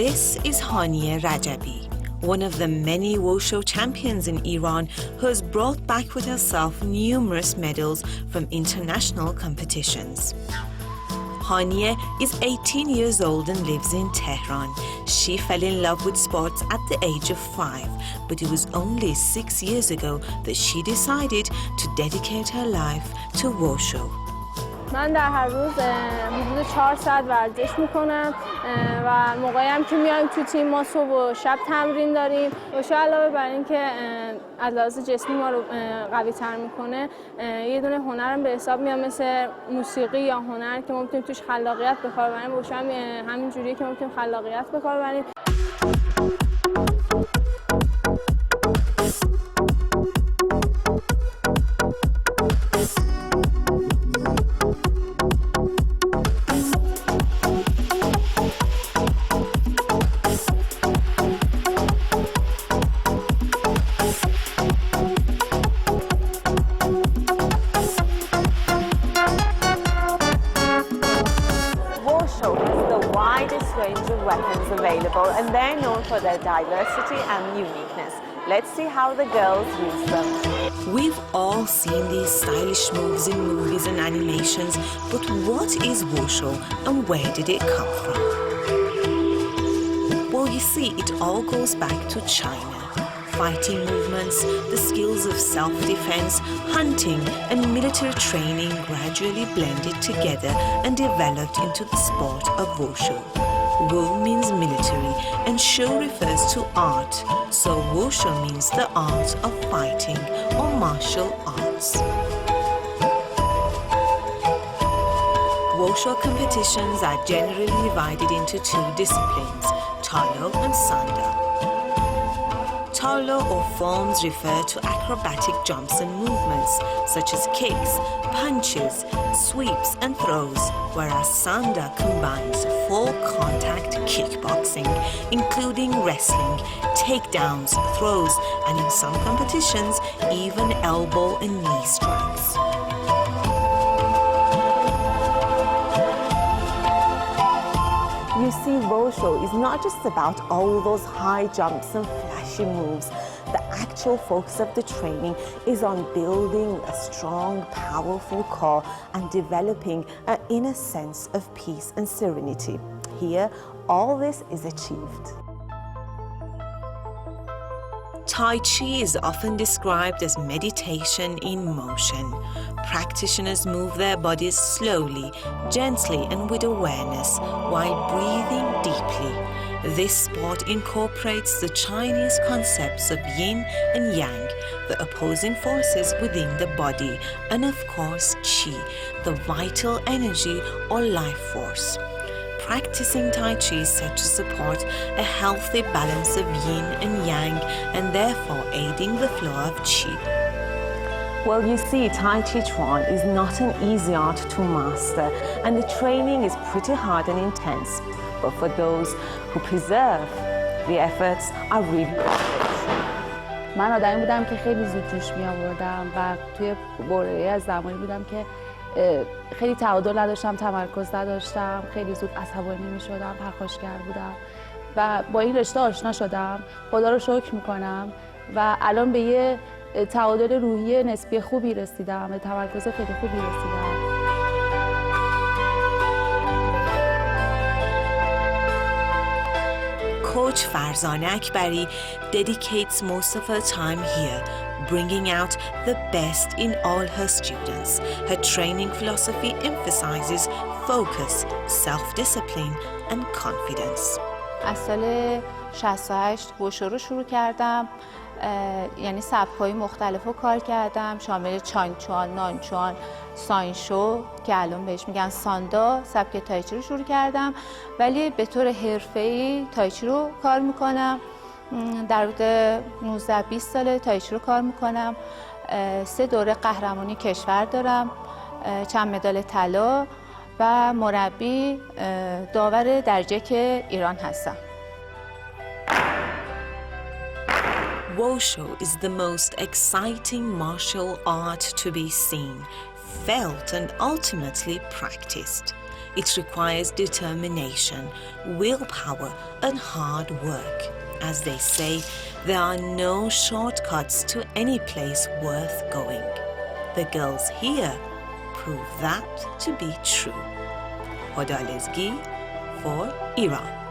This is Hania Rajabi, one of the many Wushu champions in Iran who has brought back with herself numerous medals from international competitions. Hania is 18 years old and lives in Tehran. She fell in love with sports at the age of 5, but it was only 6 years ago that she decided to dedicate her life to Wushu. من در هر روز حدود 4 ساعت ورزش میکنم و موقعی هم که میایم تو تیم ما صبح و شب تمرین داریم. وشو علاوه بر اینکه از لحاظ جسمی ما رو قوی تر میکنه، یه دونه هنرم به حساب میاد مثل موسیقی یا هنر که ما میتونیم توش خلاقیت به کار ببریم. وشو هم همین جوریه که ما میتونیم خلاقیت به کار ببریم. Range of weapons available, and they're known for their diversity and uniqueness. Let's see how the girls use them. We've all seen these stylish moves in movies and animations, but what is Wushu and where did it come from? Well, you see, it all goes back to China. Fighting movements, the skills of self-defense, hunting, and military training gradually blended together and developed into the sport of Wushu. Wu means military and Shu refers to art, so Wushu means the art of fighting or martial arts. Wushu competitions are generally divided into 2 disciplines, Talo and Sanda. Talo or forms refer to acrobatic jumps and movements such as kicks, punches, sweeps and throws, whereas Sanda combines full contact kickboxing, including wrestling, takedowns, throws, and in some competitions, even elbow and knee strikes. You see, Wushu is not just about all those high jumps and flashy moves. The actual focus of the training is on building a strong, powerful core and developing an inner sense of peace and serenity. Here, all this is achieved. Tai Chi is often described as meditation in motion. Practitioners move their bodies slowly, gently and with awareness while breathing deeply. This sport incorporates the Chinese concepts of yin and yang, the opposing forces within the body, and of course qi, the vital energy or life force. Practicing Tai Chi is said to support a healthy balance of yin and yang and therefore aiding the flow of qi. Well, you see, Tai Chi Chuan is not an easy art to master, and the training is pretty hard and intense. But for those who persevere, the efforts are really worth it. من آدمی بودم که خیلی زود جوش می آوردم و توی برهه‌ای از زمانی بودم که خیلی تعادل نداشتم، تمرکز نداشتم، خیلی زود عصبانی می شدم، پرخاشگر بودم و با این رشته آشنا شدم. خدا رو شکر میکنم و الان به یه تعادل روحی نسبی خوبی رسیدم، به تمرکز خیلی خوبی رسیدم. Coach Farzana Akbari dedicates most of her time here, bringing out the best in all her students. Her training philosophy emphasizes focus, self-discipline, and confidence. از سال 68 وشو رو شروع کردم، یعنی سبک‌های مختلف رو کار کردم، شامل چانگچوان، نانچوان، ساینشو که الان بهش میگن ساندا، سبک تایچی رو شروع کردم، ولی به طور حرفه‌ای تایچی رو کار میکنم. در حدود 19-20 ساله تایچی رو کار میکنم. 3 دوره قهرمانی کشور دارم، چند مدال طلا و مربی داور درجه که ایران هستم. Wushu is the most exciting martial art to be seen, felt and ultimately practiced. It requires determination, willpower, and hard work. As they say, there are no shortcuts to any place worth going. The girls here prove that to be true. Hodalezgi for Iran.